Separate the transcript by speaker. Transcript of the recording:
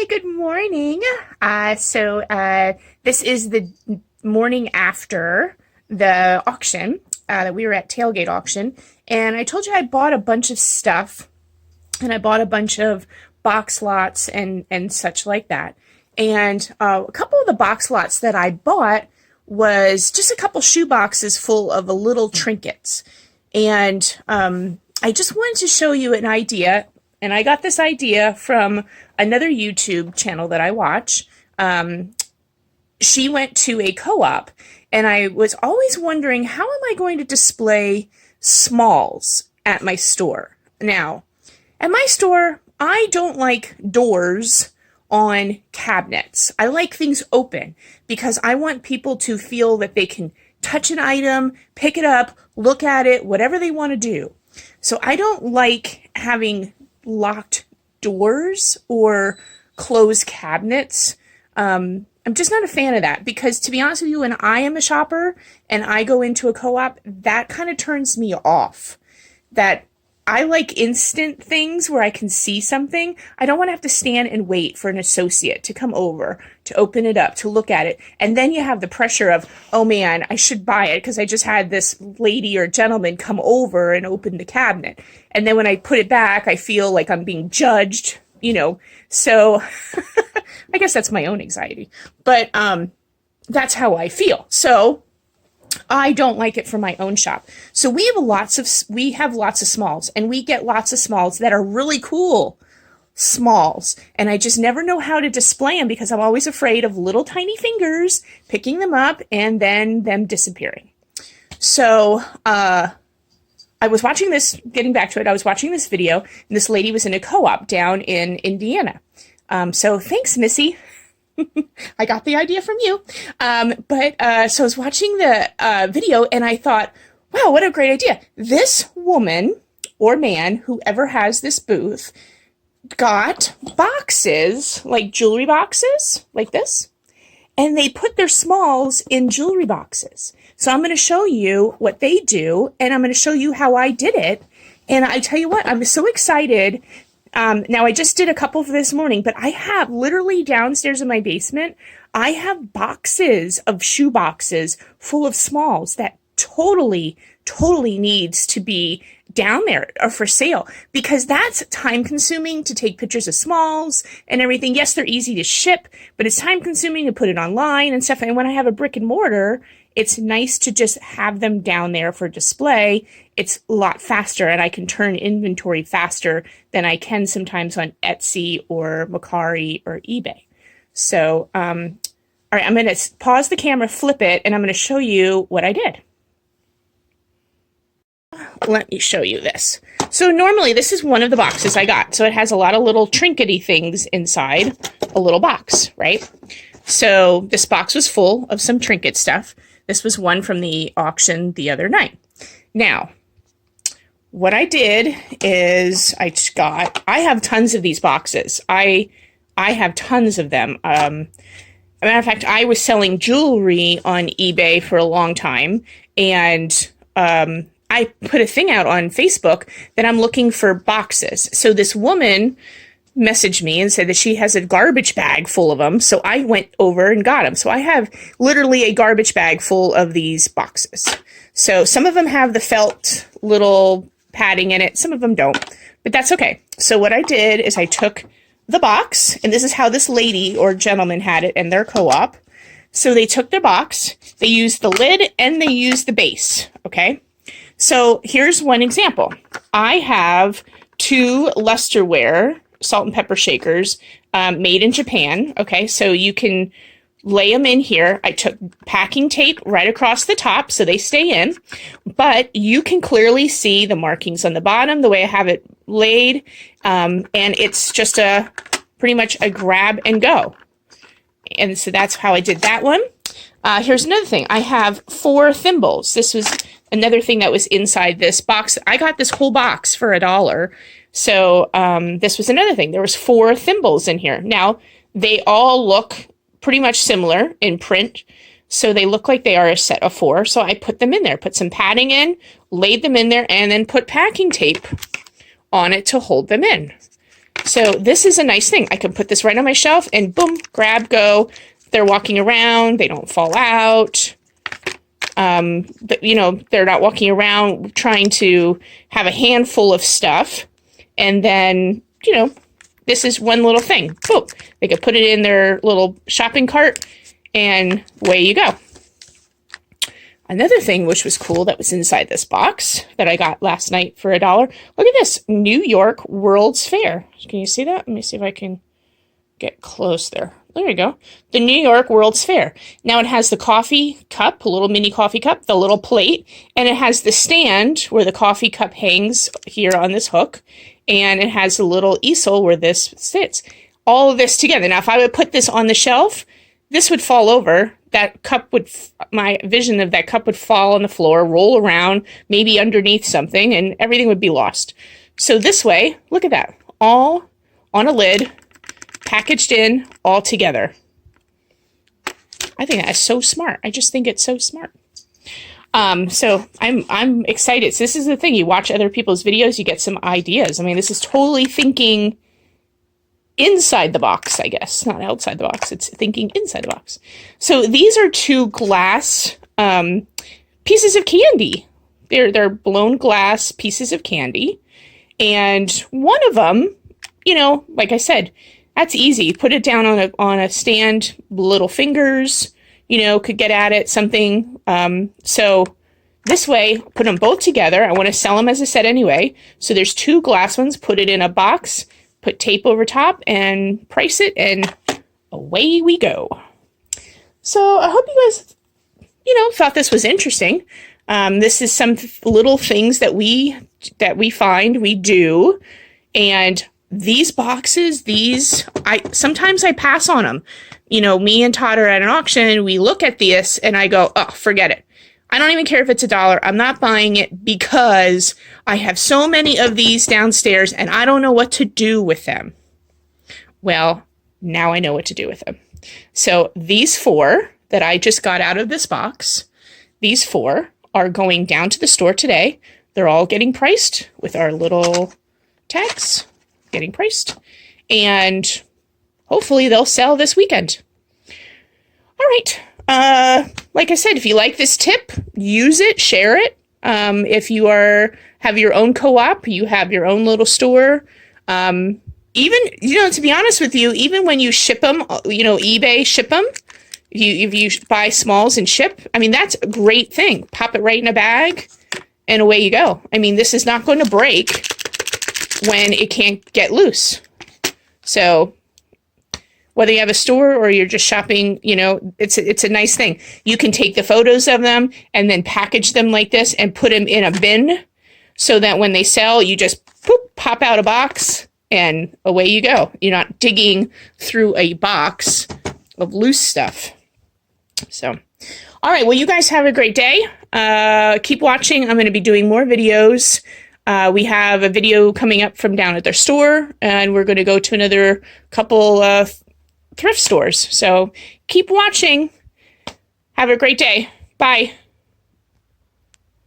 Speaker 1: Hi, good morning. This is the morning after the auction that we were at tailgate auction, and I told you I bought a bunch of stuff, and I bought a bunch of box lots and such like that. And a couple of the box lots that I bought was just a couple shoe boxes full of little trinkets, and I just wanted to show you an idea. And I got this idea from another YouTube channel that I watch. She went to a co-op, and I was always wondering, how am I going to display smalls at my store? Now, at my store, I don't like doors on cabinets. I like things open because I want people to feel that they can touch an item, pick it up, look at it, whatever they want to do. So I don't like having locked doors or closed cabinets. I'm just not a fan of that because, to be honest with you, when I am a shopper and I go into a co-op, that kind of turns me off. That I like instant things where I can see something. I don't want to have to stand and wait for an associate to come over, to open it up, to look at it. And then you have the pressure of, oh man, I should buy it because I just had this lady or gentleman come over and open the cabinet. And then when I put it back, I feel like I'm being judged, So I guess that's my own anxiety. But that's how I feel. So I don't like it for my own shop. So we have lots of smalls, and we get lots of smalls that are really cool smalls. And I just never know how to display them because I'm always afraid of little tiny fingers picking them up and then them disappearing. So, I was watching this, getting back to it, I was watching this video, and this lady was in a co-op down in Indiana. So thanks, Missy. I got the idea from you. So I was watching the video, and I thought, wow, what a great idea. This woman or man, whoever has this booth, got boxes, like jewelry boxes, like this, and they put their smalls in jewelry boxes. So I'm going to show you what they do, and I'm going to show you how I did it. And I tell you what, I'm so excited. Now, I just did a couple for this morning, but I have literally downstairs in my basement, I have boxes of shoe boxes full of smalls that totally needs to be down there or for sale, because that's time consuming to take pictures of smalls and everything. Yes, they're easy to ship, but it's time consuming to put it online and stuff. And when I have a brick and mortar, it's nice to just have them down there for display. It's a lot faster, and I can turn inventory faster than I can sometimes on Etsy or Mercari or eBay. So, all right, I'm going to pause the camera, flip it, and I'm going to show you what I did. Let me show you this. So normally this is one of the boxes I got. So it has a lot of little trinkety things inside a little box, right? So this box was full of some trinket stuff. This was one from the auction the other night. Now, what I did is I have tons of these boxes. I have tons of them. As a matter of fact, I was selling jewelry on eBay for a long time, and I put a thing out on Facebook that I'm looking for boxes. So this woman messaged me and said that she has a garbage bag full of them. So I went over and got them. So I have literally a garbage bag full of these boxes. So some of them have the felt little padding in it. Some of them don't, but that's okay. So what I did is I took the box, and this is how this lady or gentleman had it in their co-op. So they took their box, they used the lid, and they used the base. Okay. So here's one example. I have 2 Lusterware salt and pepper shakers made in Japan. Okay, so you can lay them in here. I took packing tape right across the top so they stay in, but you can clearly see the markings on the bottom, the way I have it laid, and it's just pretty much a grab and go. And so that's how I did that one. Here's another thing. I have 4 thimbles. This was another thing that was inside this box. I got this whole box for $1. So this was another thing. There was 4 thimbles in here. Now, they all look pretty much similar in print. So they look like they are a set of 4. So I put them in there, put some padding in, laid them in there, and then put packing tape on it to hold them in. So this is a nice thing. I can put this right on my shelf and boom, grab, go. They're walking around. They don't fall out. But, you know, they're not walking around trying to have a handful of stuff. And then, you know, this is one little thing. Boom. They could put it in their little shopping cart and away you go. Another thing which was cool that was inside this box that I got last night for $1. Look at this. New York World's Fair. Can you see that? Let me see if I can get close there. There you go. The New York World's Fair. Now it has the coffee cup, a little mini coffee cup, the little plate, and it has the stand where the coffee cup hangs here on this hook, and it has a little easel where this sits. All of this together. Now, if I would put this on the shelf, this would fall over. That cup would, my vision of that cup would fall on the floor, roll around, maybe underneath something, and everything would be lost. So this way, look at that, all on a lid, packaged in, all together. I think that's so smart. I just think it's so smart. So I'm excited. So this is the thing. You watch other people's videos, you get some ideas. I mean, this is totally thinking inside the box, I guess, not outside the box. It's thinking inside the box. So these are 2 glass pieces of candy. They're blown glass pieces of candy. And one of them, you know, like I said, that's easy. Put it down on a stand, little fingers, you know, could get at it, something. So this way, put them both together. I want to sell them, as I said, anyway. So there's 2 glass ones, put it in a box, put tape over top and price it, and away we go. So I hope you guys, you know, thought this was interesting. This is some little things that we find, we do, and these boxes, sometimes I pass on them. You know, me and Todd are at an auction, we look at this and I go, oh, forget it. I don't even care if it's $1. I'm not buying it because I have so many of these downstairs and I don't know what to do with them. Well, now I know what to do with them. So these 4 that I just got out of this box, these 4 are going down to the store today. They're all getting priced with our little tags, getting priced, and hopefully they'll sell this weekend. All right. Like I said, if you like this tip, use it, share it. If you have your own co-op, you have your own little store. Even, you know, to be honest with you, even when you ship them, you know, eBay ship them, if you buy smalls and ship, I mean, that's a great thing. Pop it right in a bag and away you go. I mean, this is not going to break when it can't get loose. So whether you have a store or you're just shopping, you know, it's a nice thing. You can take the photos of them and then package them like this and put them in a bin so that when they sell, you just pop out a box and away you go. You're not digging through a box of loose stuff. So, all right. Well, you guys have a great day. Keep watching. I'm going to be doing more videos. We have a video coming up from down at their store, and we're going to go to another couple of thrift stores. So keep watching. Have a great day. Bye.